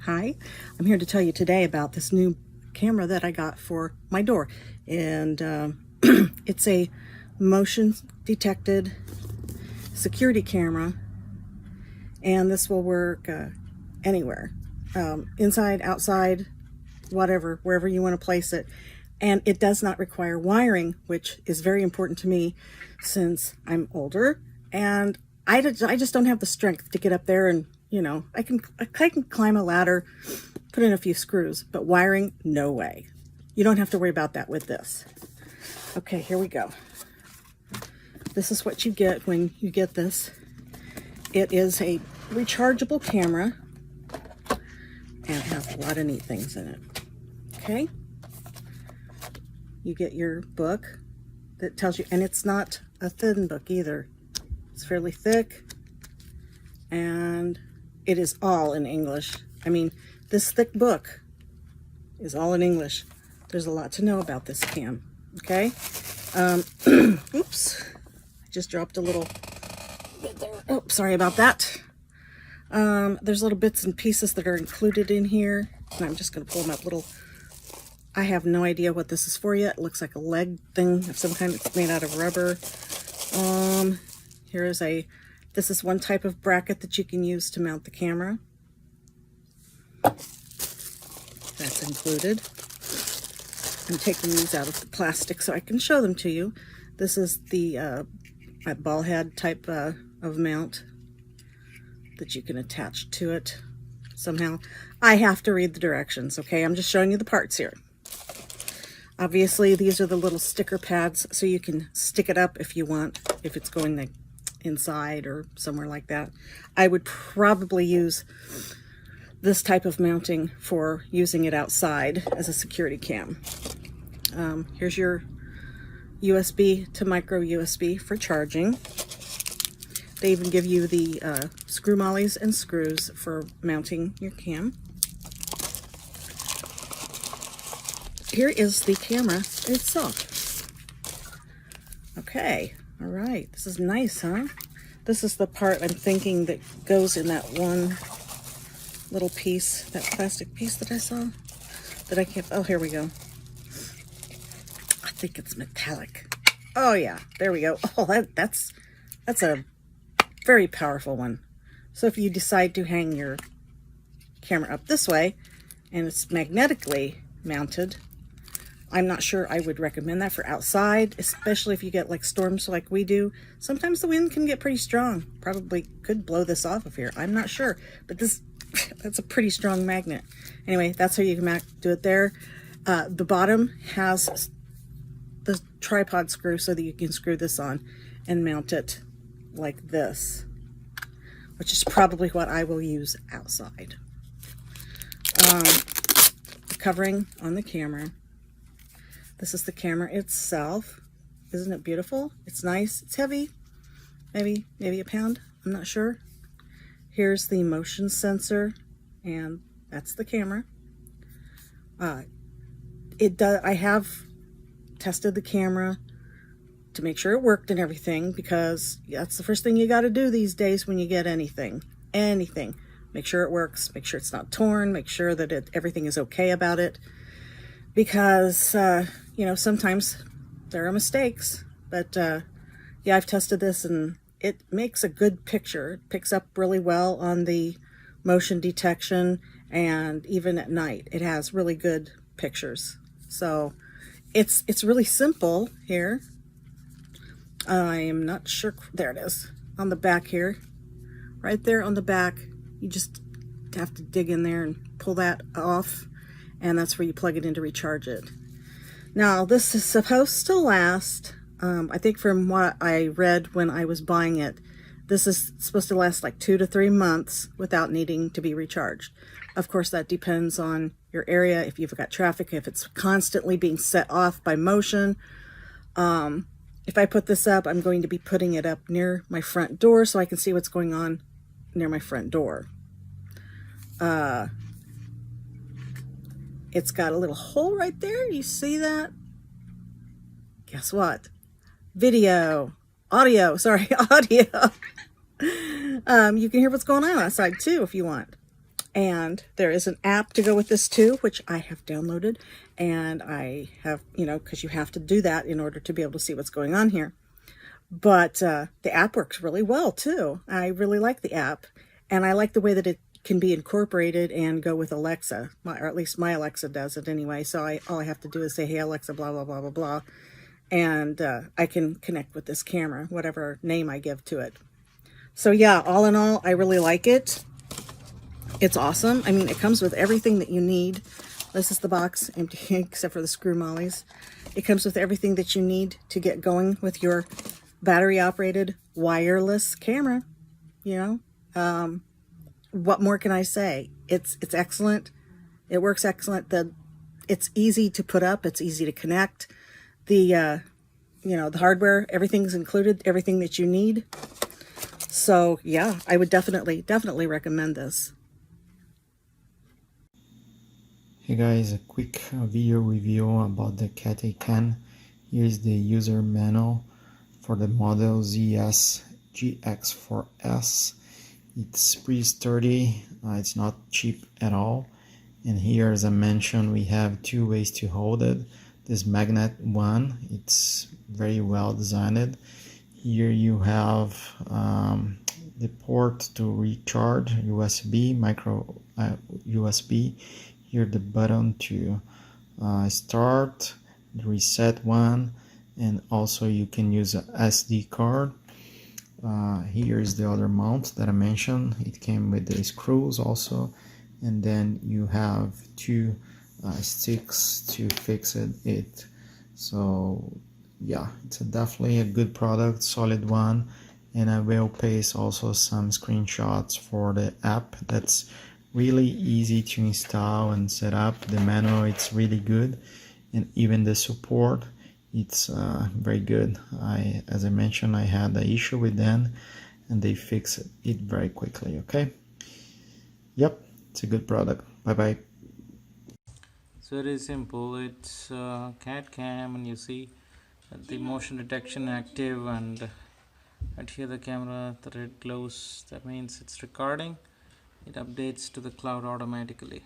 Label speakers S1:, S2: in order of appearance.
S1: Hi, I'm here to tell you today about this new camera that I got for my door, and it's a motion detected security camera, and this will work anywhere, inside, outside, whatever, wherever you want to place it. And it does not require wiring, which is very important to me since I'm older and I just don't have the strength to get up there and, you know, I can climb a ladder, put in a few screws, but wiring, no way. You don't have to worry about that with this. Okay, here we go. This is what you get when you get this. It is a rechargeable camera and has a lot of neat things in it. Okay. You get your book that tells you, and it's not a thin book either. It's fairly thick, and it is all in English. I mean, this thick book is all in English. There's a lot to know about this cam, okay? Oops, I just dropped a little bit there. Oh, sorry about that. There's little bits and pieces that are included in here, and I'm just gonna pull them up I have no idea what this is for yet. It looks like a leg thing of some kind. It's made out of rubber. This is one type of bracket that you can use to mount the camera. That's included. I'm taking these out of the plastic so I can show them to you. This is the ball head type of mount that you can attach to it somehow. I have to read the directions, okay? I'm just showing you the parts here. Obviously, these are the little sticker pads, so you can stick it up if you want, if it's going like inside or somewhere like that. I would probably use this type of mounting for using it outside as a security cam. Here's your USB to micro USB for charging. They even give you the screw mollies and screws for mounting your cam. Here is the camera itself. Okay, all right. This is nice, huh? This is the part I'm thinking that goes in that one little piece, that plastic piece that I saw. That I can't, oh, here we go. I think it's metallic. Oh yeah, there we go. Oh, that's a very powerful one. So if you decide to hang your camera up this way, and it's magnetically mounted, I'm not sure I would recommend that for outside, especially if you get like storms like we do. Sometimes the wind can get pretty strong. Probably could blow this off of here. I'm not sure, but that's a pretty strong magnet. Anyway, that's how you can do it there. The bottom has the tripod screw so that you can screw this on and mount it like this, which is probably what I will use outside. The covering on the camera. This is the camera itself. Isn't it beautiful? It's nice. It's heavy. Maybe a pound. I'm not sure. Here's the motion sensor, and that's the camera. I have tested the camera to make sure it worked and everything, because that's the first thing you got to do these days when you get anything. Make sure it works. Make sure it's not torn. Make sure that everything is okay about it. Because, you know, sometimes there are mistakes, but yeah, I've tested this and it makes a good picture. It picks up really well on the motion detection, and even at night, it has really good pictures. So it's really simple here. I'm not sure, there it is, on the back here. Right there on the back, you just have to dig in there and pull that off. And that's where you plug it in to recharge it. Now, this is supposed to last, I think from what I read when I was buying it, this is supposed to last like 2 to 3 months without needing to be recharged. Of course, that depends on your area, if you've got traffic, if it's constantly being set off by motion. If I put this up, I'm going to be putting it up near my front door so I can see what's going on near my front door. It's got a little hole right there. You see that? Guess what? Audio. You can hear what's going on outside too if you want. And there is an app to go with this too, which I have downloaded, and I have, because you have to do that in order to be able to see what's going on here. But the app works really well too. I really like the app, and I like the way that it can be incorporated and go with Alexa, or at least my Alexa does it anyway. So all I have to do is say, hey Alexa, blah, blah, blah, blah, blah. And I can connect with this camera, whatever name I give to it. So yeah, all in all, I really like it. It's awesome. I mean, it comes with everything that you need. This is the box, empty except for the screw mollies. It comes with everything that you need to get going with your battery-operated wireless camera. What more can I say? It's excellent. It works excellent. It's easy to put up. It's easy to connect. The the hardware, everything's included, everything that you need. So yeah, I would definitely recommend this.
S2: Hey guys, a quick video review about the KATTCAM. Here's the user manual for the model ZS GX4S. It's pretty sturdy, it's not cheap at all. And here, as I mentioned, we have two ways to hold it. This magnet one, it's very well designed. Here you have the port to recharge USB, micro USB. Here the button to start, the reset one, and also you can use a SD card. Here is the other mount that I mentioned. It came with the screws also, and then you have two sticks to fix it. So yeah, it's definitely a good product, solid one, and I will paste also some screenshots for the app. That's really easy to install and set up. The manual, it's really good, and even the support, it's very good. As I mentioned, I had an issue with them and they fixed it very quickly. Okay, yep, it's a good product. Bye bye.
S3: So it is simple. It's KATTCAM, and you see the motion detection active, and right here the camera, the red glows, that means it's recording. It updates to the cloud automatically.